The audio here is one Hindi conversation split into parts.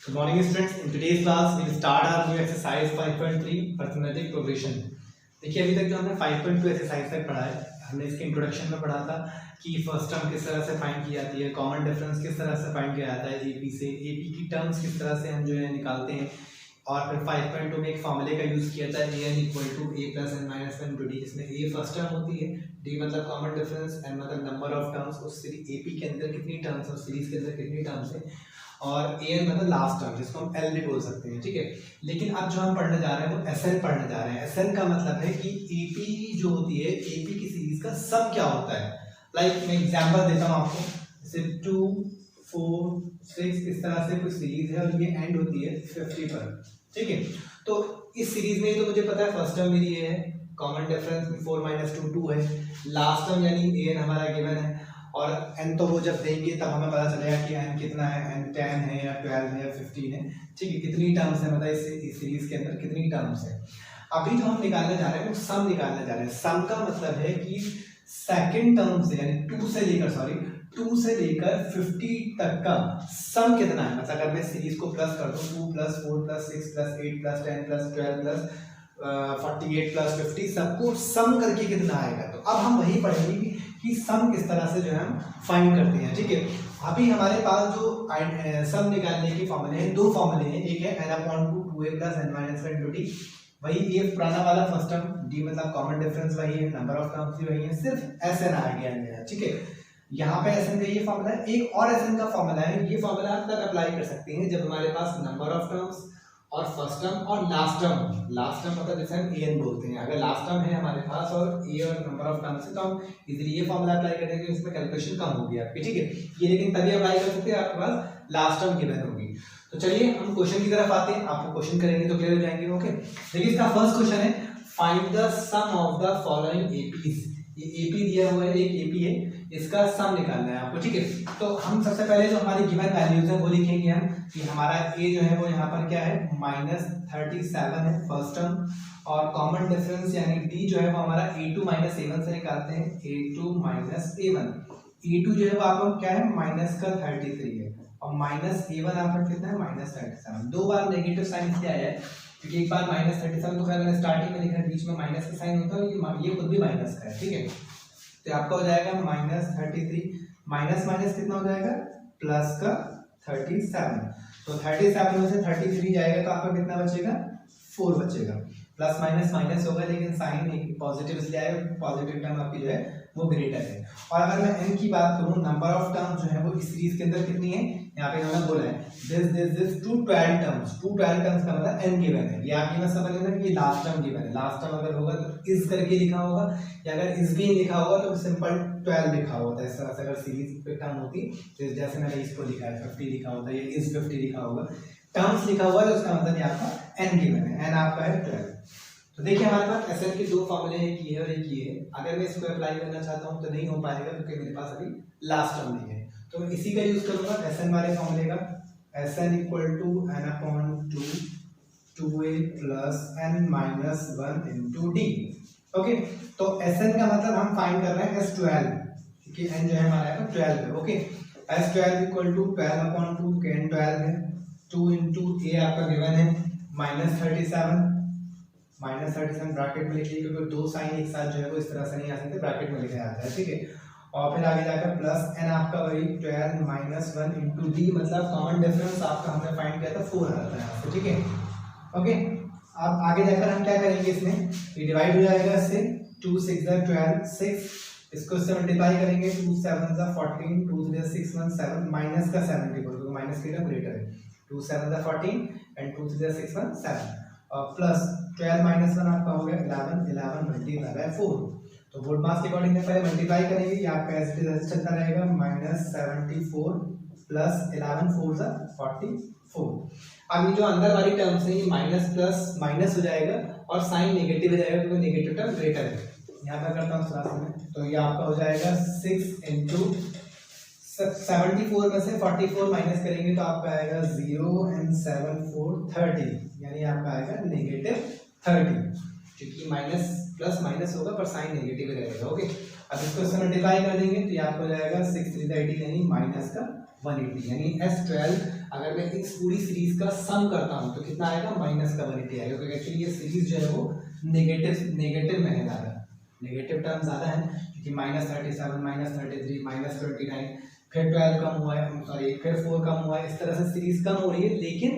Good morning students. In today's class we will start our new exercise 5.3 arithmetic progression. देखिए अभी तक जो हमने 5.2 एक्सरसाइज तक पढ़ा है, हमने इसके इंट्रोडक्शन में पढ़ा था कि फर्स्ट टर्म किस तरह से फाइंड की जाती है, कॉमन डिफरेंस किस तरह से फाइंड किया जाता है एपी से, एपी की टर्म्स किस तरह से हम जो है निकालते हैं, और फिर 5.2 में एक फॉर्मूले का यूज किया था an equal to a plus N minus one to D, जिसमें a फर्स्ट टर्म होती है, d मतलब कॉमन डिफरेंस, n मतलब नंबर ऑफ टर्म्स, उस सीरीज एपी के अंदर कितनी टर्म्स है, उस सीरीज के अंदर कितनी टर्म्स है, और an मतलब लास्ट टर्म जिसको हम l भी बोल सकते हैं, ठीक है। लेकिन अब जो हम पढ़ने जा रहे हैं वो SN पढ़ने जा रहे हैं। SN का मतलब है कि AP जो होती है, AP की सीरीज का सम क्या होता है। लाइक मैं एग्जांपल देता हूँ आपको, जैसे 2 4 6 इस तरह से कोई सीरीज है और ये एंड होती है 50 पर, ठीक है। तो इस सीरीज में तो मुझे पता है फर्स्ट टर्म मेरी ये है, कॉमन डिफरेंस में 4 - 2 2 है, लास्ट टर्म यानी an हमारा गिवन है, और n तो वो जब देंगे तब हमें पता चलेगा कि n कितना है, n 10 है या 12 है या 15 है, ठीक है। कितनी टर्म्स है मतलब इस सीरीज के अंदर कितनी टर्म्स है। अभी जो हम निकालने जा रहे हैं वो सम निकालने जा रहे हैं। सम का मतलब है कि सेकंड टर्म से यानी 2 से लेकर 50 तक का सम कितना है। मतलब अगर मैं सीरीज को प्लस कर दूं 2 + 4 + 6 + 8 + 10 + 12 + 48 + 50 सबको सम करके कितना आएगा। तो अब हम वही पढ़ेंगे कि सम किस तरह से जो है हम फाइंड करते हैं, ठीक है। अभी हमारे पास जो सम निकालने के फॉर्मूले हैं, दो फॉर्मूले हैं, एक है n/2 2a + n - 1 × d, वही ये पुराना वाला फर्स्ट टर्म, d मतलब कॉमन डिफरेंस वही है, नंबर ऑफ टर्म्स भी वही है, सिर्फ SN आ गया है, ठीक है। यहाँ पे SN का ये फॉर्मूला है, एक और SN का फॉर्मूला है। ये फॉर्मूला आप तब अप्लाई कर सकते हैं जब हमारे पास नंबर ऑफ टर्म्स और फर्स्ट टर्म और लास्ट टर्म मतलब जैसे हम an बोलते हैं, अगर लास्ट टर्म है हमारे पास और a और नंबर ऑफ टर्म्स है तो हम इजीली ये फॉर्मूला अप्लाई कर देंगे, इसमें कैलकुलेशन कम होगी आपकी, ठीक है। ये लेकिन तभी अप्लाई कर सकते हैं आपके पास लास्ट टर्म गिवन होगी। तो चलिए हम क्वेश्चन की तरफ आते हैं, आपको क्वेश्चन करेंगे तो क्लियर हो जाएंगे, ओके। देखिए इसका फर्स्ट क्वेश्चन है, find the sum of the following APs. ये एपी दिया हुआ है, एक एपी है, इसका सम निकालना है आपको, ठीक है। तो हम सबसे पहले जो हमारी गिवन वैल्यूज है वो लिखेंगे हम कि हमारा a जो है वो यहाँ पर क्या है -37 है फर्स्ट टर्म, और कॉमन डिफरेंस यानी d जो है वो हमारा a2 - a1 से निकालते हैं, a2 - a1। a2 जो है वो आपको क्या है -33 है, और -a1 आपका कितना है -37। दो बार नेगेटिव साइन से आया है क्योंकि एक बार -37 तो खैर मैंने स्टार्टिंग में लिखा है, बीच में माइनस का साइन होता है, ये खुद भी माइनस का है, ठीक है। तो आपका हो जाएगा -33 माइनस माइनस कितना हो जाएगा प्लस का 37। तो 37 में से 33 जाएगा तो आपका कितना बचेगा 4 बचेगा। प्लस माइनस माइनस होगा लेकिन साइन पॉजिटिव इसलिए आएगा, पॉजिटिव टर्म आपकी जो है वो ग्रेटर है। और अगर मैं n की बात करूं, नंबर ऑफ टर्म्स जो है वो इस सीरीज के अंदर कितनी है, यहाँ पे इन्होंने बोला है दिस 12 टर्म्स का मतलब n गिवन है। ये आप ये मत समझ लेना कि ये लास्ट टर्म गिवन है, लास्ट टर्म अगर होगा तो इस करके लिखा होगा, या अगर इस भी लिखा होगा तो सिंपल 12 लिखा होता है। इस तरह से अगर सीरीज पे टर्म होती तो जैसे मैंने इसको लिखा है 50 लिखा होता है, या इस 50 लिखा होगा, टर्म्स लिखा हुआ है तो उसका मतलब ये आपका n गिवन है, n आपका है 12। तो देखिए हमारे पास SN के दो फॉर्मूले हैं, एक ये और एक ये है। अगर मैं इसको अप्लाई करना चाहता हूं तो नहीं हो पाएगा क्योंकि मेरे पास अभी लास्ट टर्म नहीं है, तो मैं इसी का यूज करूंगा SN वाले फॉर्मूले का। SN = n/2 2a + n - 1 × d, okay. तो SN का मतलब हम फाइंड कर रहे हैं S12, क्योंकि n जो है हमारा 12 है, ओके। S12 = 12/2 के n 12 है, 2 × a आपका गिवन है -37 ब्रैकेट में लिखिए क्योंकि दो साइन एक साथ जो है वो इस तरह से नहीं आ सकते, ब्रैकेट में लिखा जाता है, ठीक है। और फिर आगे जाकर प्लस n आपका वही 12 - 1 × d, मतलब कॉमन डिफरेंस आपका हमने फाइंड किया था 4 आता है यहाँ पे, ठीक है, ओके। अब आगे जाकर हम क्या करेंगे, इसमें ये डिवाइड हो जाएगा इससे, 2 × 6 = 12 6, इसको इससे मल्टीप्लाई करेंगे, 2 × 7 = 14 2 × 3 = 6 1 7 माइनस का 74 क्योंकि माइनस का ग्रेटर है, 2 × 7 = 14 एंड 2 × 3 = 6 1 7, और प्लस 12 - 1 आपका हो गया 11 मल्टीप्लाई बाय 4। तो वोट मास के अकॉर्डिंग पहले मल्टीप्लाई करेंगे, ये आपका ऐसे चलता रहेगा -74 प्लस 11 4 = 44। अब ये जो अंदर वाली टर्म्स है ये माइनस प्लस माइनस हो जाएगा और साइन नेगेटिव हो जाएगा क्योंकि नेगेटिव टर्म ग्रेटर है। यहाँ पर करता हूँ क्लास में, तो ये आपका हो जाएगा 6 × 74 में से 44 माइनस करेंगे तो आपका आएगा 0 and 7 4 30, यानी आपका आएगा -30, क्योंकि माइनस प्लस माइनस होगा पर साइन नेगेटिव रहेगा, ओके। अब इसको इससे मल्टीप्लाई कर देंगे तो ये आपको हो जाएगा 6 × 3 = 18 यानी -18 180, यानी S12 अगर मैं इस पूरी सीरीज का सम करता हूँ तो कितना आएगा, माइनस का 180 आएगा, क्योंकि एक्चुअली ये सीरीज जो है वो नेगेटिव में है, ज़्यादा नेगेटिव टर्म ज़्यादा है, क्योंकि -37, -33, -29, फिर 12 कम हुआ है, सॉरी फिर 4 कम हुआ है, इस तरह से सीरीज कम हो रही है। लेकिन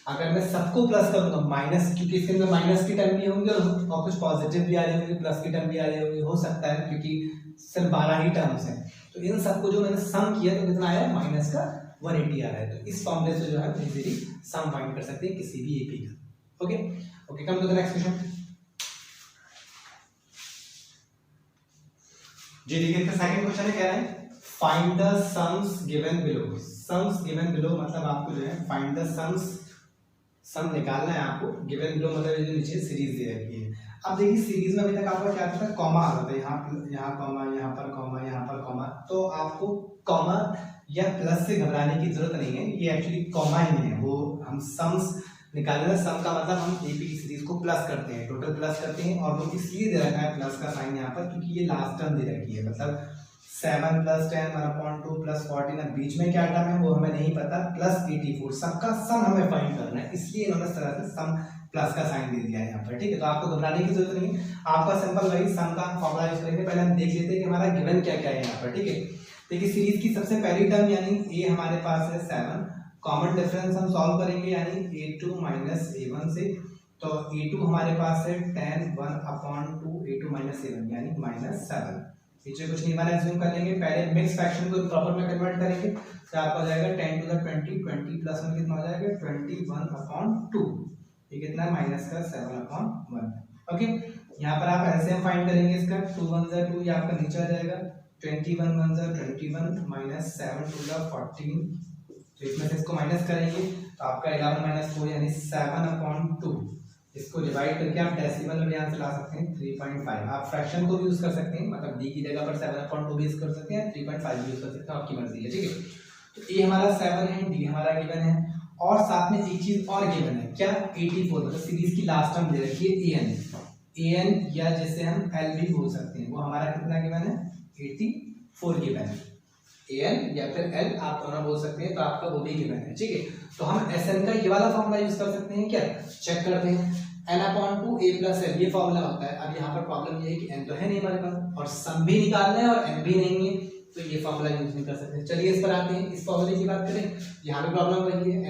अगर मैं सबको प्लस करूँगा माइनस, क्योंकि इसके अंदर माइनस की टर्म भी होंगे और कुछ पॉजिटिव भी आ रही होंगी, प्लस की टर्म भी आ रही होंगी, हो सकता है, क्योंकि सिर्फ 12 ही टर्म्स हैं। तो इन सबको जो मैंने सम किया तो कितना आया, माइनस का 180 आ रहा है। तो इस फॉर्मूले से जो है इजीली सम फाइंड कर सकते हैं किसी भी एपी का। Okay okay, come to the next question जी। देखिए इसका सेकंड क्वेश्चन है, कह रहा है find the sums given below. Sums given below मतलब आपको जो है फाइंड द सम्स, सम निकालना है आपको। गिवन बिलो मतलब ये जो नीचे सीरीज दे रखी है। अब देखिए सीरीज में अभी तक आपका क्या था, कॉमा आता था, यहाँ कॉमा, यहाँ पर कॉमा, यहाँ पर कॉमा। तो आपको कॉमा या प्लस से घबराने की जरूरत नहीं है, ये एक्चुअली कॉमा ही नहीं है। वो हम सम्स निकालना, सम का मतलब हम एपी की सीरीज को प्लस करते हैं, टोटल प्लस करते हैं, और वो इसलिए दे रखा है प्लस का साइन यहाँ पर क्योंकि ये लास्ट टर्म दे रखी है, मतलब 7 + 10 1/2 + 14, अब बीच में क्या टर्म है वो हमें नहीं पता, +84, सबका सम हमें फाइंड करना है, इसलिए इन्होंने इस तरह से सम प्लस का साइन दे दिया है यहाँ पर। ठीक है, तो आपको घबराने की जरूरत नहीं है, आपका सिंपल वही सम का फॉर्मूला यूज करेंगे। पहले हम देख लेते हैं कि हमारा गिवन क्या क्या है यहाँ पर। ठीक है, देखिए सीरीज की सबसे पहली टर्म यानी ए हमारे पास है 7, कॉमन डिफरेंस हम सॉल्व करेंगे यानी a2 - a1 से, तो a2 हमारे पास है 10 1/2 a2 - a1 यानी -7। पीछे कुछ नहीं बना, एज्यूम कर लेंगे, पहले मिक्स फ्रैक्शन को प्रॉपर में कन्वर्ट करेंगे तो आपका हो जाएगा 10 to the 20, 20 + 1 कितना हो जाएगा 21/2, ये कितना है -7/1। ओके, यहाँ पर आप एलसीएम फाइंड करेंगे इसका, 2 1 * 2, ये आपका नीचे आ जाएगा, 21 1 * 21 -7 2 * 14, तो इसमें से इसको माइनस करेंगे तो आपका 11 - 4 यानी 7/2। इसको डिवाइड करके आप डेसिमल में आंसर ला सकते हैं 3.5। आप फ्रैक्शन को भी यूज कर सकते हैं, मतलब d की जगह पर 7/2 भी यूज कर सकते हैं, 3.5 भी यूज कर सकते हैं, आपकी मर्जी है। ठीक है, तो a हमारा 7 है, d हमारा गिवन है, और साथ में एक चीज और गिवन है, क्या 84, मतलब सीरीज की लास्ट टर्म दे रखी है an या जिसे हम l भी बोल सकते हैं, वो हमारा कितना गिवन है 84 गिवन है। an या फिर l आप दोनों बोल सकते हैं, तो आपका वो भी गिवन है। ठीक है, तो हम sn का ये वाला फॉर्मूला यूज कर सकते हैं, क्या चेक करते हैं, n/2 a + l, ये फॉर्मूला होता है। अब यहाँ पर प्रॉब्लम ये है कि n तो है नहीं हमारे पास, और सम भी निकालना है और n भी नहीं है, तो ये फॉर्मूला यूज नहीं कर सकते। चलिए इस पर आते हैं, इस फॉर्मूले की बात करें, यहाँ पे प्रॉब्लम वही है,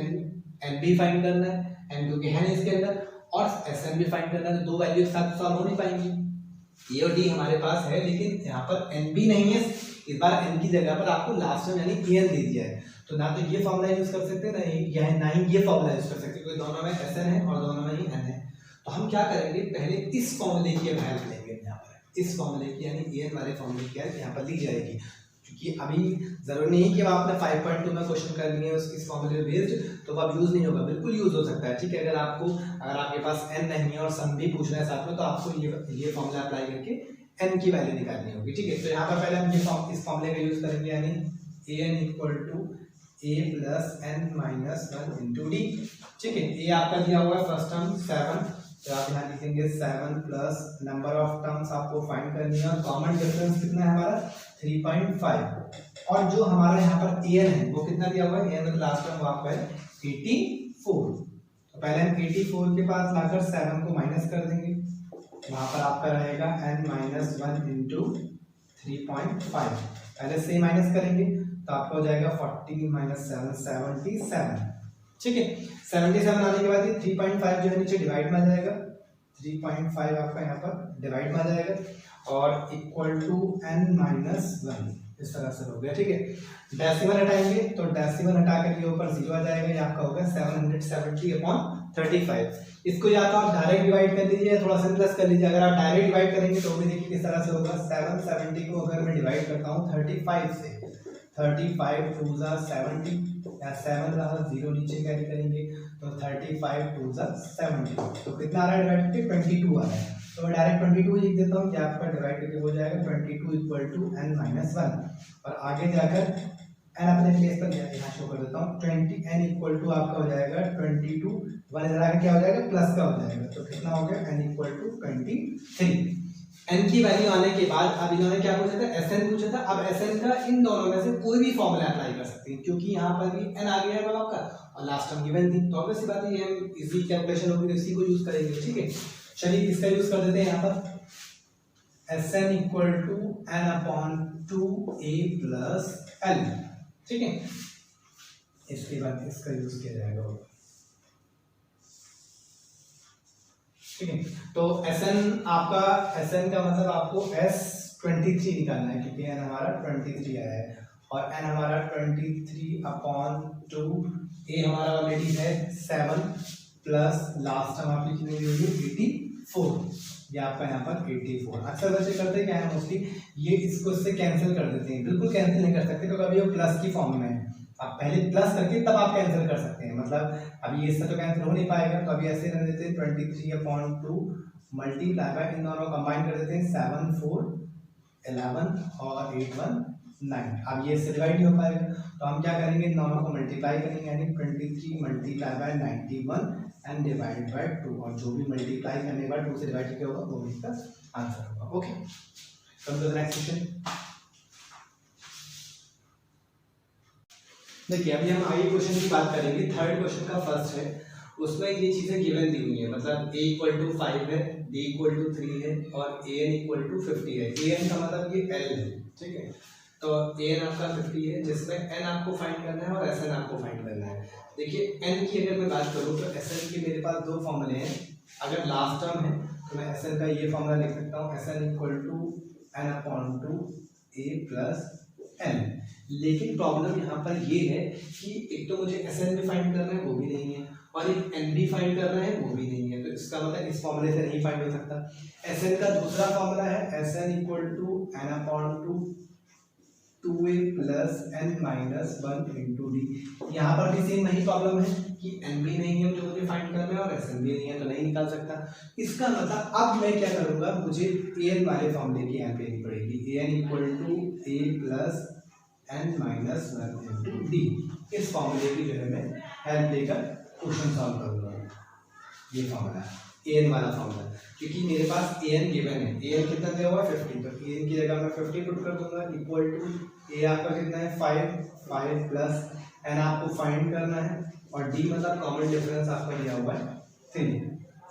n भी फाइंड करना है, n क्योंकि है नहीं इसके अंदर, और sn भी फाइंड करना है, तो दो वैल्यू एक साथ सॉल्व हो नहीं पाएंगी। a और d हमारे पास है, लेकिन यहाँ पर n भी नहीं है, इस बार n की जगह पर आपको लास्ट में यानी an दे दिया है, तो ना तो ये फॉर्मूला यूज कर सकते हैं ना ही ये फॉर्मूला यूज कर सकते हैं, क्योंकि दोनों में sn है और दोनों में ही n है। तो हम क्या करेंगे, पहले इस फॉर्मूले की हेल्प लेंगे, यहाँ पर इस फॉर्मूले की यानी an वाले फॉर्मूले की हेल्प यहाँ पर ली जाएगी, क्योंकि अभी जरूरी नहीं कि आपने 5.2 में क्वेश्चन कर लिए इस फॉर्मूले बेस्ड तो अब यूज नहीं होगा, बिल्कुल यूज हो सकता है। ठीक है, अगर आपके पास n नहीं है और सम भी पूछ रहे हैं साथ में, तो आपको ये फॉर्मूला अप्लाई करके n की वैल्यू निकालनी होगी। ठीक है, तो यहाँ पर पहले हम इस फॉर्मूले का यूज करेंगे, यानी an = a + n - 1 * d। ठीक है, a आपका दिया हुआ है फर्स्ट टर्म 7, तो आप यहाँ लिखेंगे 7 प्लस नंबर ऑफ टर्म्स आपको फाइंड करनी है, और कॉमन डिफरेंस कितना है हमारा 3.5, और जो हमारा यहाँ पर an है वो कितना दिया हुआ है, an मतलब लास्ट टर्म वो आपका है 84। तो पहले हम 84 के पास लाकर 7 को माइनस कर देंगे, वहां पर आपका रहेगा n - 1 * 3.5, पहले से माइनस करेंगे तो आपका हो जाएगा 14 - 7 77। ठीक है, 77 आने के बाद ये 3.5 जो है नीचे डिवाइड में आ जाएगा, 3.5 आपका यहाँ पर डिवाइड में आ जाएगा, और इक्वल टू n - 1 इस तरह से हो गया। ठीक है, डेसिमल हटाएंगे तो डेसिमल हटा कर ये ऊपर 0 आ जाएगा, ये आपका होगा 770/35। इसको या तो आप डायरेक्ट डिवाइड कर लीजिए या थोड़ा सा प्लस कर लीजिए। अगर आप डायरेक्ट डिवाइड करेंगे तो भी देखिए किस तरह से होगा, 770 को अगर मैं डिवाइड करता हूँ 35 से, 35 2 * 70, या 7 रहा 0 नीचे कैरी करेंगे तो 35 2 * 70, तो कितना आ रहा है डिवाइड करके 22 आ रहा है, तो मैं डायरेक्ट 22 लिख देता हूँ कि आपका डिवाइड करके हो जाएगा 22 = n - 1, और आगे जाकर n अपने प्लेस पर यहाँ शो कर देता हूँ, 20 n = आपका हो जाएगा 22, 1 इधर आके क्या हो जाएगा प्लस का हो जाएगा, तो कितना हो गया n = 23। n की वैल्यू आने के बाद अब इन्होंने क्या पूछा था, Sn पूछा था। अब Sn का इन दोनों में से कोई भी फॉर्मूला अप्लाई कर सकते हैं, क्योंकि यहाँ पर भी n आ गया है आपका और लास्ट टर्म गिवन थी, तो ऑब्वियस सी बात है ये हम इजी कैलकुलेशन होगी तो इसी को यूज करेंगे। ठीक है, चलिए इसका यूज कर देते हैं यहाँ पर Sn equal to n/2a plus l। ठीक है, इसके बाद इसका यूज किया जाएगा। ठीक है, तो Sn आपका, Sn का मतलब आपको S23 निकालना है, क्योंकि n हमारा 23 आया है और n हमारा 23/2, a हमारा ऑलरेडी है 7 प्लस लास्ट टर्म आपकी कितनी होगी 84, ये आपका यहाँ पर 84। अक्सर बच्चे करते क्या है मोस्टली, ये इसको इससे कैंसिल कर देते हैं। बिल्कुल कैंसिल नहीं कर सकते क्योंकि अभी वो प्लस की फॉर्म में है, आप पहले प्लस करके तब आप कैंसिल कर सकते हैं। मतलब अभी इससे तो कैंसिल हो नहीं पाएगा, तो अभी ऐसे रह देते हैं 23/2 मल्टीप्लाई बाय, इन दोनों कंबाइन कर देते हैं 7 4 11 और 8 1 9। अब ये इससे डिवाइड नहीं हो पाएगा, तो हम क्या करेंगे, इन दोनों को मल्टीप्लाई करेंगे, यानी 23 multiply by 91 and divide by 2, और जो भी मल्टीप्लाई करने के बाद 2 से डिवाइड किया होगा वो इसका आंसर होगा। Okay, come to the next question. देखिए अभी हम आगे क्वेश्चन की बात करेंगे। थर्ड क्वेश्चन का फर्स्ट है, उसमें ये चीजें गिवन दी हुई है, मतलब a इक्वल टू 5 है, b इक्वल टू 3 है और an इक्वल टू 50 है। an का मतलब ये l है, ठीक है, तो an आपका 50 है, जिसमें n आपको फाइंड करना है और sn आपको फाइंड करना है। देखिए n की अगर मैं बात करूँ तो sn के मेरे पास दो फॉर्मूले हैं। अगर लास्ट टर्म है तो मैं sn का ये फॉर्मूला लिख सकता हूँ, sn equal to n/2a plus n। लेकिन प्रॉब्लम यहाँ पर ये है कि एक तो मुझे Sn भी फाइंड करना है, वो भी नहीं है, और एक n भी फाइंड करना है, वो भी नहीं है, तो इसका मतलब इस फॉर्मूले से नहीं फाइंड हो सकता। Sn का दूसरा फॉर्मूला है Sn equal to n/2a plus n minus 1 into D. यहाँ पर भी सेम वही प्रॉब्लम है कि n भी नहीं है जो मुझे फाइंड करना है और Sn भी नहीं है, तो नहीं निकाल सकता। इसका मतलब अब मैं क्या करूँगा, मुझे an वाले फॉर्मूले की यहाँ पे लेनी पड़ेगी, an equal to a plus n minus 1 into D. इस फॉर्मूले की जो है मैं हेल्प लेकर क्वेश्चन सॉल्व करूँगा। ये फॉर्मूला an वाला फॉर्मूला, क्योंकि मेरे पास an गिवन है, an कितना दिया हुआ है 50, तो an की जगह मैं 50 पुट कर दूंगा, इक्वल टू a आपका कितना है 5 प्लस n आपको फाइंड करना है और d मतलब कॉमन डिफरेंस आपका दिया हुआ है 3।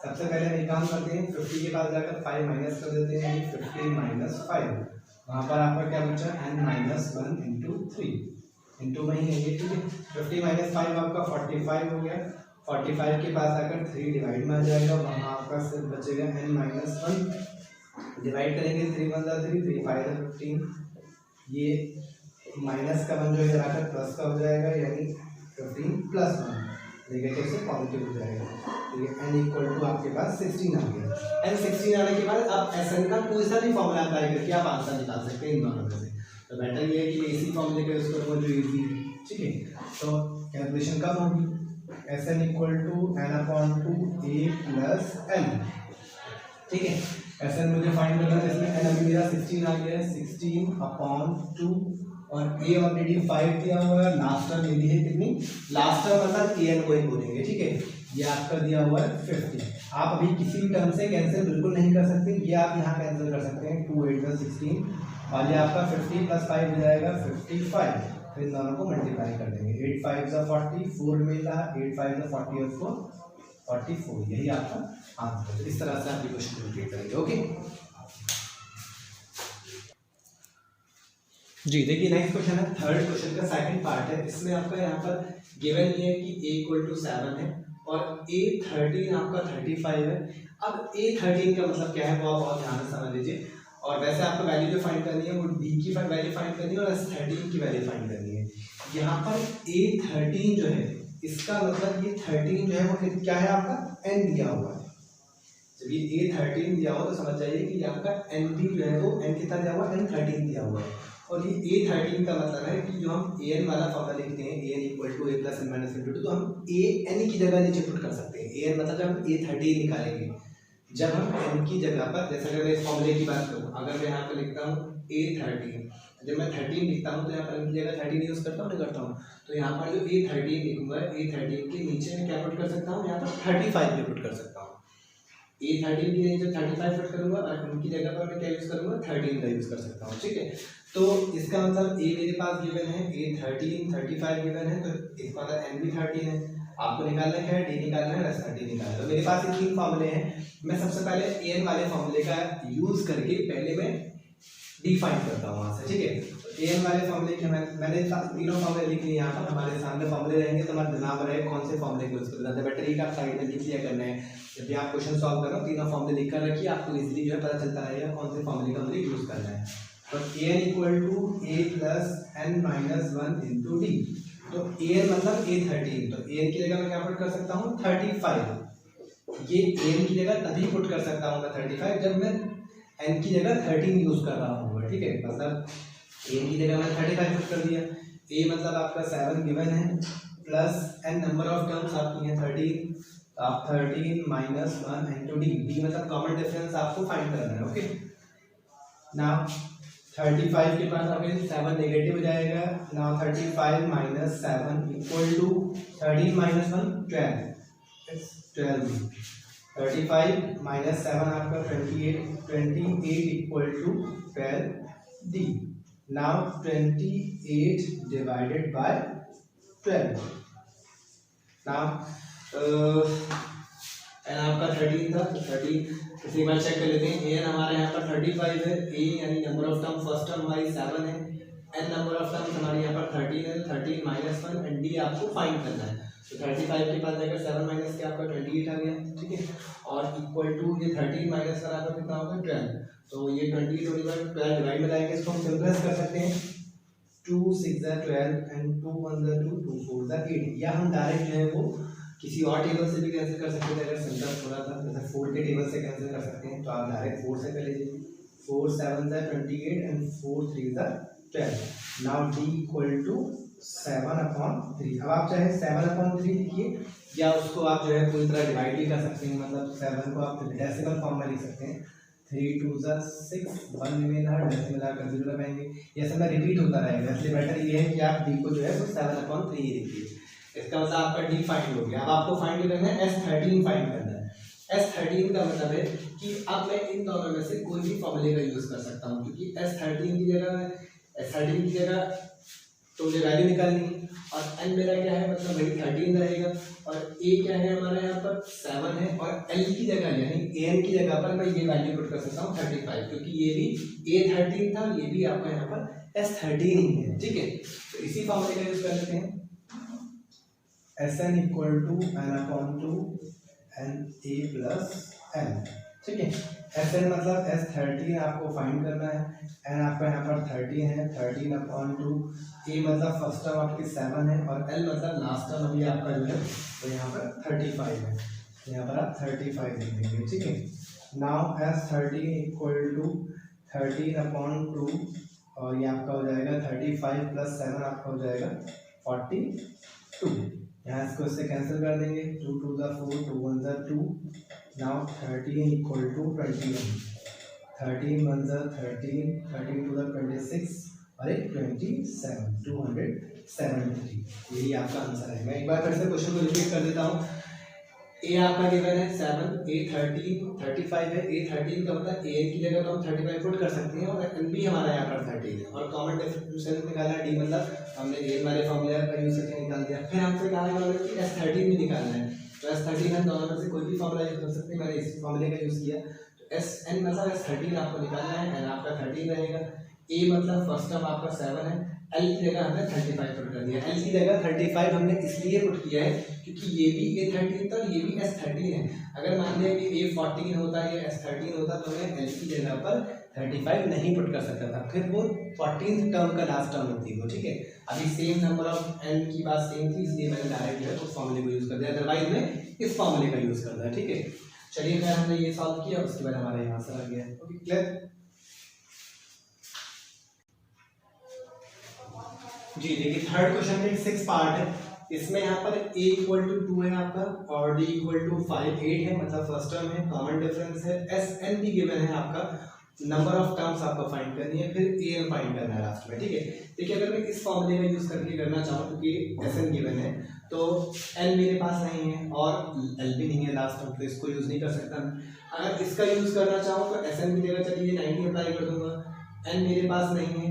सबसे पहले हम काम करते हैं, 50 के पास जाकर 5 माइनस कर देते हैं, यानी 50 माइनस 5, वहाँ पर आपका क्या बचा n माइनस 1 इंटू 3 इंटू में ही है ये, ठीक है। 50 माइनस 5 आपका 45 हो गया, 45 के पास आकर 3 डिवाइड में आ जाएगा, वहाँ आपका सिर्फ बचेगा n माइनस 1, डिवाइड करेंगे 3 1 3 3 5 15, ये माइनस का 1 जो इधर आकर प्लस का हो जाएगा, यानी 15 प्लस 1 नेगेटिव से पॉजिटिव हो जाएगा, ठीक है। n इक्वल टू आपके पास 16 आ गया। n 16 आने के बाद आप Sn का कोई सा भी फॉर्मूला अप्लाई करके आप आंसर निकाल सकते हैं इन दोनों में से, तो बेटर ये है कि मैं इसी फॉर्मूले का यूज करूँगा जो इजी है, ठीक है। तो कैलकुलेशन कब होगी, Sn equal to n/2a plus n, ठीक है। Sn मुझे फाइंड करना है, जिसमें n अभी मेरा 16 आ गया है, 16/2 और a ऑलरेडी 5 दिया हुआ है, लास्ट टर्म ये भी है कितनी, लास्ट टर्म मतलब an को ही बोलेंगे, ठीक है। ये आपका दिया हुआ है 50। आप अभी किसी भी टर्म से कैंसिल बिल्कुल नहीं कर सकते, ये आप यहाँ कैंसिल कर सकते हैं, 2 8 16 और ये आपका 50 प्लस 5 हो जाएगा 55, फिर इन दोनों को मल्टीप्लाई कर देंगे, 8 5 40, 4 मिला, 8 5 40 और 4 44, यही आपका आंसर है। इस तरह से आप ये क्वेश्चन कंप्लीट करेंगे। ओके जी, देखिए नेक्स्ट क्वेश्चन है, थर्ड क्वेश्चन का सेकंड पार्ट है। इसमें आपका यहाँ पर गिवन ये है कि a इक्वल टू 7 है और a13 आपका 35 है। अब a13 का मतलब क्या है वो आप बहुत ध्यान से समझ लीजिए, और वैसे आपको वैल्यू जो फाइंड करनी है वो d की वैल्यू फाइंड करनी है और s13 की वैल्यू फाइंड करनी है। यहाँ पर a13 जो है, इसका मतलब ये 13 जो है वो क्या है आपका n दिया हुआ है। जब ये a13 दिया हुआ तो समझ जाइए कि आपका n भी जो है वो n कितना दिया हुआ है, n13 दिया हुआ है। और ये a13 का मतलब है कि जो हम an वाला फॉर्मूला लिखते हैं, an equal to a plus n minus 2, तो हम an की जगह नीचे पुट कर सकते हैं। an मतलब जब हम a13 निकालेंगे, जब हम n की जगह पर, जैसे अगर मैं इस फॉर्मूले की बात करूँ, अगर मैं यहाँ पर लिखता हूँ a13, जब मैं 13 लिखता हूँ तो यहाँ पर n की जगह 13 यूज़ करता हूँ, नहीं करता हूँ, तो यहाँ पर जो a13 लिखूंगा, a13 के नीचे में क्या पुट कर सकता हूँ, यहाँ पर 35 भी पुट कर सकता हूँ। A13 की जगह 35 पुट करूंगा और उनकी जगह पर मैं क्या यूज करूंगा 13 का यूज कर सकता हूँ, ठीक है। तो इसका मतलब A मेरे पास गिवन है, A13 35 गिवन है, तो इसका मतलब N भी 13 है। आपको निकालना क्या है, D निकालना है, रस 30 निकालना है। तो मेरे पास ये तीन फॉर्मूले हैं, मैं सबसे पहले AN वाले फॉर्मूले का यूज करके पहले मैं D फाइंड करता हूँ वहां से, ठीक है। तो AN वाले फॉर्मूले के मैंने तीनों फॉर्मूले लिख लिए यहाँ पर, हमारे सामने फॉर्मूले रहेंगे तो हमारे दिमाग में रहे कौन से फॉर्मूले को यूज करना है। बैटरी का साइड में लिख लिया करना है, जब भी आप क्वेश्चन सॉल्व करो तीनों फॉर्मूले लिख कर रखिए, आपको इजीली जो है पता चलता रहेगा कौन से फॉर्मूले का मुझे यूज करना है। तो AN equal to A plus N minus 1 into D। तो AN मतलब A13, तो AN की जगह मैं क्या पुट कर सकता हूँ 35। ये AN की जगह तभी पुट कर सकता हूँ मैं 35 जब मैं N की जगह 13 यूज कर रहा हूँ, ठीक है। मतलब AN की जगह मैं 35 पुट कर दिया। A मतलब आपका 7 गिवन है, plus N number of terms आपकी हैं 13, आप 13 माइनस 1 इंटू D। D मतलब कॉमन डिफरेंस आपको फाइंड करना है, ओके। नाउ 35 के पास अगर 7 नेगेटिव हो जाएगा, now 35 minus 7 equal to 13 minus 1 12। 35 minus 7 आपका 28 equal to 12 D। Now 28 divided by 12। Now N आपका 13 था, तो 13 इसी बार चेक कर लेते हैं। एन हमारे यहाँ पर 35 है, ए यानी number of term first term हमारी 7 है, एन नंबर ऑफ टर्म्स हमारे यहाँ पर 13 है, 13 माइनस 1 एंड डी आपको फाइंड करना है। तो 35 के पास जाकर 7 माइनस के आपका 28 आ गया, ठीक है। और इक्वल टू ये 13 माइनस 1 आपका कितना होगा 12। तो ये 20 12 डिवाइड में लाएंगे, इसको हम सिंपलेस कर सकते हैं। 2 6 12 एंड 2 1 2 2 4 8, या हम डायरेक्ट जो है वो किसी और टेबल से भी कैंसिल कर सकते हैं। अगर सेंटर थोड़ा था जैसे 4 के टेबल से कैंसिल कर सकते हैं, तो आप डायरेक्ट 4 से कर लीजिए। 4 7 28 and 4 3 12। Now d equal to 7/3। अब आप चाहे 7/3 लिखिए, या उसको आप जो है पूरी तरह डिवाइड भी कर सकते हैं, मतलब 7 को आप डेसिमल फॉर्म में लिख सकते हैं। 3 2 6 1 में ना डेसिमल आकर 0 लगाएंगे, ये सब रिपीट होता रहेगा, इसलिए बेटर ये है कि आप d को जो है वो 7/3 लिखिए। इसका मतलब आपका D फाइंड हो गया। अब आपको फाइंड करना है S13 फाइंड करना है। S13 का मतलब है कि अब मैं इन दोनों में से कोई भी फॉर्मूले का यूज कर सकता हूँ, क्योंकि S13 की जगह तो मुझे वैल्यू निकालनी है, और N मेरा क्या है मतलब वही 13 रहेगा, और A क्या है हमारे यहाँ पर 7 है, और L की जगह यानी AN की जगह पर मैं ये वैल्यू पुट कर सकता हूँ 35, क्योंकि ये भी A13 था, ये भी आपका यहाँ पर S13 ही है, ठीक है। तो इसी फॉर्मूले का यूज कर लेते हैं। Sn equal to n/2 Na plus n, ठीक है। Sn मतलब S13 आपको फाइंड करना है, n आपका यहाँ पर 13 है, 13/2, A मतलब फर्स्ट टर्म आपकी 7 है, और L मतलब लास्ट टर्म अभी आपका जो है वो यहाँ पर 35 है, यहाँ पर आप 35 लिख देंगे, ठीक है। नाउ S13 इक्वल टू 13/2, और ये आपका हो जाएगा 35 प्लस 7 आपका हो जाएगा 42। यहाँ इसको इससे कैंसिल कर देंगे, 2 2 4 2 1 2। नाउ 13 इक्वल टू 21, 13 1 13, 13 2 26 और एक 27, 273। यही आपका आंसर है। मैं एक बार फिर से क्वेश्चन को रिपीट कर देता हूँ। ए आपका गिवन है 7, A13 35 है, A13 का मतलब ए की जगह तो हम 35 पुट कर सकते हैं, और एन भी हमारा यहाँ पर 13 है, और कॉमन डिफरेंस निकालना है, डी मतलब हमने ए हमारे फॉर्मूले का यूज करके निकाल दिया। फिर हमसे कहा है कि S13 भी निकालना है, तो S13 हम दोनों में से कोई भी फॉर्मूला यूज कर सकते हैं, मैंने इस फॉर्मूले का यूज किया। तो SN मतलब S13 आपको निकालना है, एन आपका 13 रहेगा, ए मतलब फर्स्ट टर्म आपका 7 है, एल की जगह हमने 35 पुट कर दिया। एल की जगह 35 हमने इसलिए पुट किया है क्योंकि ये भी A13 था और ये भी S13 है। अगर मान लिया कि A14 होता या S13 होता तो मैं एल की जगह पर 35 नहीं पुट कर सकता था, फिर वो 14th टर्म का लास्ट टर्म होती है, ठीक है। अभी सेम नंबर ऑफ एन की बात सेम थी, इसलिए मैंने डायरेक्ट जो है उस फॉर्मूले को यूज कर दिया, अदरवाइज में इस फॉर्मूले का यूज करना है, ठीक है। चलिए फिर हमने ये सॉल्व किया, उसके बाद हमारा यहाँ आंसर आ गया, ओके क्लियर। जी देखिए थर्ड क्वेश्चन में 6 पार्ट है, इसमें यहाँ पर a इक्वल टू 2 है आपका, और d इक्वल टू 5 8 है, मतलब फर्स्ट टर्म है, कॉमन डिफरेंस है, Sn भी गिवन है आपका, नंबर ऑफ टर्म्स आपको फाइंड करनी है, फिर an फाइंड करना है लास्ट में, ठीक है। देखिए अगर मैं इस फॉर्मूले का यूज करके करना चाहूँ, क्योंकि Sn गिवन है, तो एल मेरे पास नहीं है और एल भी नहीं है लास्ट में, तो इसको यूज़ नहीं कर सकता मैं। अगर इसका यूज़ करना चाहूँ तो एस एन की जगह चलिए 90 अप्लाई कर दूंगा। एन मेरे पास नहीं है,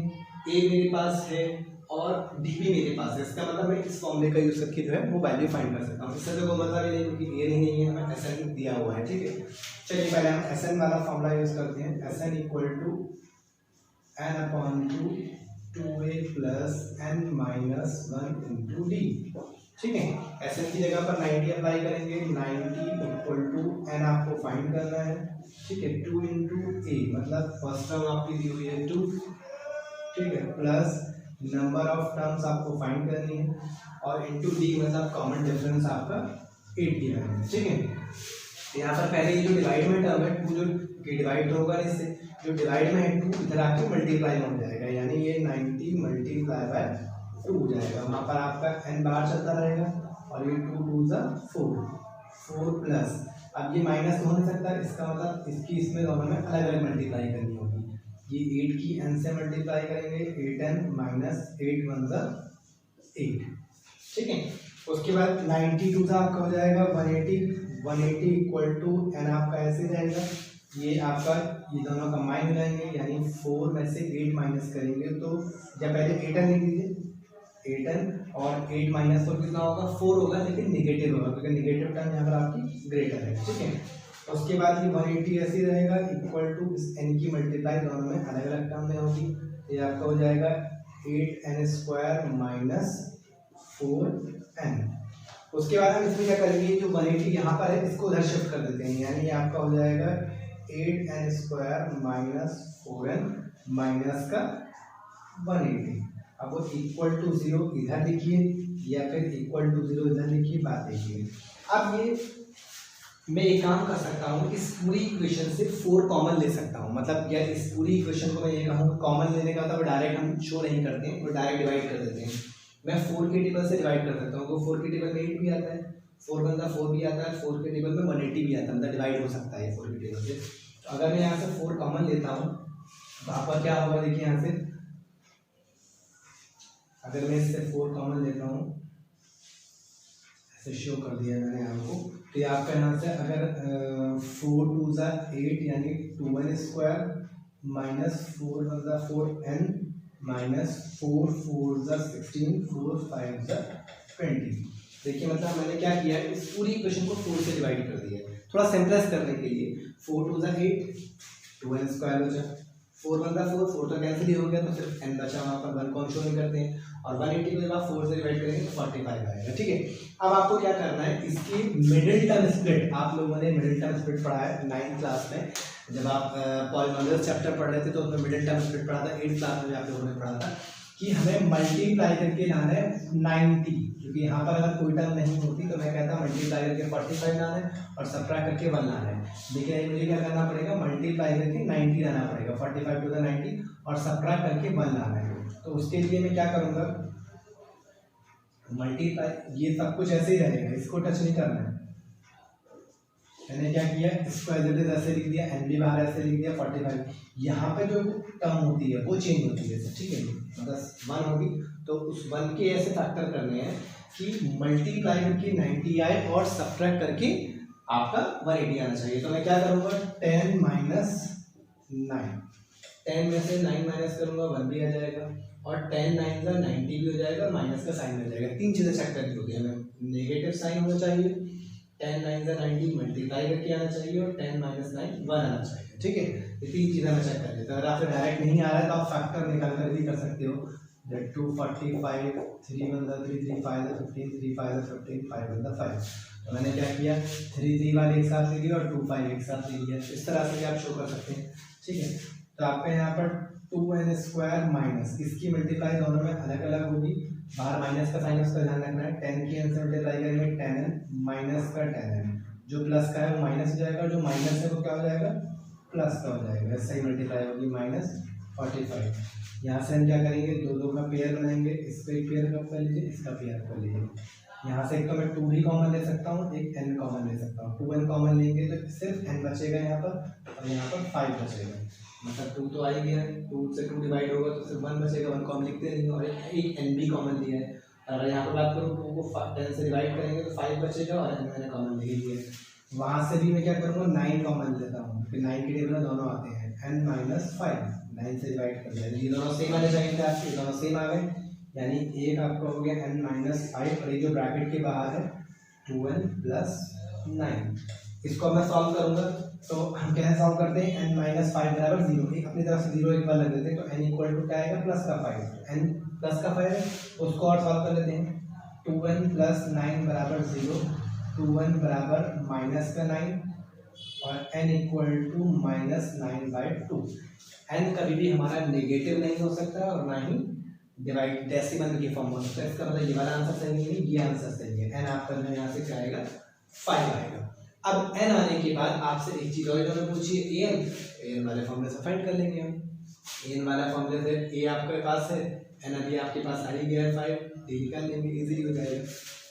ए मेरे पास है और डी भी मेरे पास है। इसका मतलब मैं इस फॉर्मूले का यूज़ करके जो है वो वैल्यू फाइंड कर सकता हूँ। इससे तो कोई मतलब ही नहीं क्योंकि ए नहीं है, हमें एस एन दिया हुआ है। ठीक है, चलिए पहले हम एस एन वाला फॉर्मूला यूज़ करते हैं। S N equal to N upon two A plus N minus 1 into D. ठीक है, एस एन की जगह पर 90 अप्लाई करेंगे। 90 इक्वल टू एन आपको फाइंड करना है। ठीक है, 2 इंटू ए मतलब फर्स्ट टर्म आपकी दी हुई है 2, ठीक है, प्लस नंबर ऑफ टर्म्स आपको फाइंड करनी है और इंटू डी मतलब कॉमन डिफरेंस आपका 8 दिया है। ठीक है, यहाँ पर पहले ये जो डिवाइड में टर्म है 2 जो डिवाइड होगा इससे, जो डिवाइड में है 2 इधर आके मल्टीप्लाई हो जाएगा, यानी ये 90 मल्टीप्लाई बाय 2 हो जाएगा। वहाँ पर आपका n बाहर चलता रहेगा और ये 2 2 ज़ा 4 प्लस, अब ये माइनस हो नहीं सकता, इसका मतलब इसकी इसमें दोनों में अलग अलग मल्टीप्लाई करनी होगी। ये 8 की n से मल्टीप्लाई करेंगे, 8n माइनस 8 1 ज़ा 8। ठीक है, उसके बाद 92 ज़ा आपका हो जाएगा 180 इक्वल टू n आपका ऐसे जाएगा, ये आपका ये दोनों कंबाइन हो जाएंगे, यानी 4 में से 8 माइनस करेंगे तो या पहले 8n लिख दीजिए, 8n और 8 माइनस 4 कितना होगा 4 होगा, लेकिन निगेटिव होगा क्योंकि निगेटिव टर्म यहाँ पर आपकी ग्रेटर है। ठीक है, उसके बाद ये 180 ऐसे रहेगा इक्वल टू इस n की मल्टीप्लाई दोनों में अलग अलग टर्म में होगी, ये आपका हो जाएगा 8n स्क्वायर माइनस 4n। उसके बाद हम इसमें क्या करेंगे, जो 180 यहाँ पर है इसको उधर शिफ्ट कर देते हैं, यानी ये आपका हो जाएगा 8n square minus 4n minus का 180। अब वो इक्वल टू 0 इधर लिखिए या फिर इक्वल टू 0 इधर लिखिए, बात देखिए। अब ये मैं एक काम कर सकता हूँ, इस पूरी इक्वेशन से 4 कॉमन ले सकता हूँ, मतलब या इस पूरी इक्वेशन को मैं ये कहूँ कॉमन लेने का मतलब डायरेक्ट हम शो नहीं करते हैं, वो डायरेक्ट डिवाइड कर देते हैं। मैं 4 के टेबल से डिवाइड कर सकता हूँ, तो 4 के टेबल में 8 भी आता है, 4 बंदा 4 भी आता है, 4 के टेबल में 180 भी आता है, मतलब डिवाइड हो सकता है 4 के टेबल से। तो अगर मैं यहाँ से 4 कॉमन लेता हूँ तो आपका क्या होगा, देखिए यहाँ से अगर मैं इससे 4 कॉमन लेता हूँ, ऐसे शो कर दिया मैंने आपको, तो ये आपका यहाँ से अगर 4 2 ज़ा 8 यानी 2n स्क्वायर माइनस 4 1 ज़ा 4n माइनस 4 4 ज़ा 16 4 5 ज़ा 20। देखिए मतलब मैंने क्या किया है, इस पूरी इक्वेशन को 4 से डिवाइड कर दिया है, थोड़ा सिंपलेस करने के लिए। 4 2 ज़ा 8 2n स्क्वायर बचा, 4 1 ज़ा 4 4 तो कैंसिल ही हो गया, तो सिर्फ n बचा, वहाँ पर 1 कौन शो नहीं करते हैं, और 180 को जब आप 4 से डिवाइड करेंगे तो 45 आएगा। ठीक है, अब आपको क्या करना है, इसकी मिडिल टर्म स्प्लिट, आप लोगों ने मिडिल टर्म स्प्लिट पढ़ा है 9th क्लास में, जब आप पॉलिनोमियल्स चैप्टर पढ़ रहे थे तो उसमें मिडिल टर्म स्प्लिट पढ़ा था। 8th क्लास में आप लोगों ने पढ़ा था कि हमें मल्टीप्लाई करके लाना है 90, क्योंकि यहाँ पर अगर कोई टर्म नहीं होती तो मैं कहता मल्टीप्लाई करके 45 लाना है और सब्ट्रैक्ट करके 1 लाना है, लेकिन मुझे क्या करना पड़ेगा, मल्टीप्लाई करके 90 लाना पड़ेगा, 45 टू द 90 और सब्ट्रैक्ट करके 1 लाना है। तो उसके लिए मैं क्या करूँगा, मल्टीप्लाई, ये सब कुछ ऐसे ही रहेगा, इसको टच नहीं करना है। मैंने क्या किया, इसको एज इट इज ऐसे लिख दिया, एन भी बाहर ऐसे लिख दिया 45, यहाँ पे जो टर्म होती है वो चेंज होती है, ठीक है, मतलब 1 होगी तो उस 1 के ऐसे फैक्टर करने हैं कि मल्टीप्लाई करके 90 आए और सब्ट्रैक्ट करके आपका 180 आना चाहिए। तो मैं क्या करूँगा, 10 माइनस 9, 10 में से 9 माइनस करूँगा 1 भी आ जाएगा, और 10 9 का 90 भी हो जाएगा और माइनस का साइन हो जाएगा। 3 चीज़ें चेक करनी होती है हमें, नेगेटिव साइन होना चाहिए, 10 9 का 90 मल्टीप्लाई करके आना चाहिए और 10 माइनस 9 1 आना चाहिए। ठीक है, ये 3 चीज़ें मैं चेक कर लेता हूँ। अगर आपसे डायरेक्ट नहीं आ रहा है तो आप फैक्टर निकाल कर भी कर सकते हो, 245 3 1 3 3 5 15 3 5 15 5 1 5। तो मैंने क्या किया, 3 3 वाले एक साथ ले लिया और 2 5 एक साथ ले लिया, इस तरह से भी आप शो कर सकते हैं। ठीक है, तो आपके यहाँ पर 2n स्क्वायर माइनस, इसकी मल्टीप्लाई दोनों में अलग अलग होगी, बाहर माइनस का साइन उसका ध्यान रखना है, 10 की n से मल्टीप्लाई करेंगे 10n माइनस का 10n, जो प्लस का है वो माइनस हो जाएगा, जो माइनस है वो क्या हो जाएगा, प्लस का हो जाएगा, इससे ही मल्टीप्लाई होगी माइनस 45। यहाँ से हम क्या करेंगे, 2 2 का पेयर बनाएंगे, इसको एक पेयर कर लीजिए, इसका पेयर कर लीजिए। यहाँ से एक तो मैं 2 भी कॉमन ले सकता हूँ, एक n कॉमन ले सकता हूँ, 2n कॉमन लेंगे तो सिर्फ n बचेगा यहाँ पर, और यहाँ पर 5 बचेगा, मतलब 2 तो आ ही गया है, 2 से 2 डिवाइड होगा तो सिर्फ 1 बचेगा, 1 कॉमन लिखते नहीं, और एक n भी कॉमन लिया है, अगर यहाँ पर बात करूँ 2 को 10 से डिवाइड करेंगे तो 5 बचेगा और n मैंने कॉमन ले लिया। वहाँ से भी मैं क्या करूँगा 9 कॉमन लेता हूँ, फिर 9 के टेबल में दोनों आते हैं, n माइनस 5 9 से डिवाइड कर दिया, ये दोनों सेम आने जाएंगे, आपके दोनों सेम आ गए, यानी एक आपका हो गया n माइनस 5 और ये जो ब्रैकेट के बाहर है 2n प्लस 9। इसको मैं सॉल्व करूँगा तो हम कैसे सॉल्व करते हैं, n माइनस 5 बराबर 0, एक अपनी तरफ से 0 एक बार लग देते हैं, तो n इक्वल टू क्या आएगा प्लस का 5, n प्लस का 5 है, उसको और सॉल्व कर लेते हैं, 2n प्लस 9 बराबर 0, 2n बराबर माइनस का 9 और n equal to minus 9/2। n कभी भी हमारा नेगेटिव नहीं हो सकता और ना ही डिवाइड डेसिमल की फॉर्म हो सकता है, इसका मतलब ये वाला आंसर सही नहीं है, ये आंसर सही है, n आपका जो यहाँ से क्या आएगा 5 आएगा। अब n आने के बाद आपसे एक चीज और इन्होंने पूछी है an वाले फॉर्मूले से फाइंड कर लेंगे हम, an वाला फॉर्मूले से a आपके पास है, n अभी आपके पास आ ही गया है 5, d निकाल लेंगे, इजीली हो जाएगा।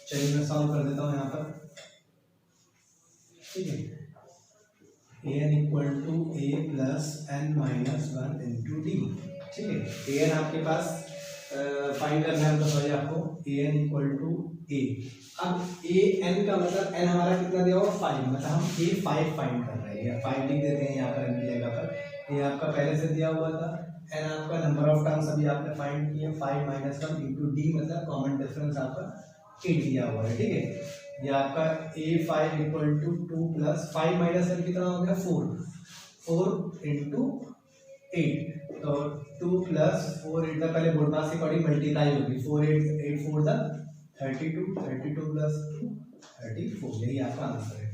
चलिए मैं सॉल्व कर देता हूँ यहाँ पर, ठीक है, an equal to a plus n minus 1 into D, ठीक है, an आपके पास फाइंड करना है, तो सॉरी आपको an इक्वल टू a, अब a n का मतलब n हमारा कितना दिया हुआ 5, मतलब हम a 5 फाइंड कर रहे हैं, 5 लिख देते हैं यहाँ पर n की जगह पर, ये आपका पहले से दिया हुआ था, n आपका नंबर ऑफ टर्म्स अभी आपने फाइंड किए 5 माइनस 1 इंटू डी, मतलब कॉमन डिफरेंस आपका 8 दिया हुआ है, ठीक है, ये आपका a5 equal to 2 plus 5 minus 1 कितना हो गया 4 इंटू 8, तो 2 प्लस 4 8 का पहले बोर्ड से पड़ी मल्टीप्लाई होगी, 4 8 8 4 द 32 32 प्लस 2 34, यही आपका आंसर है।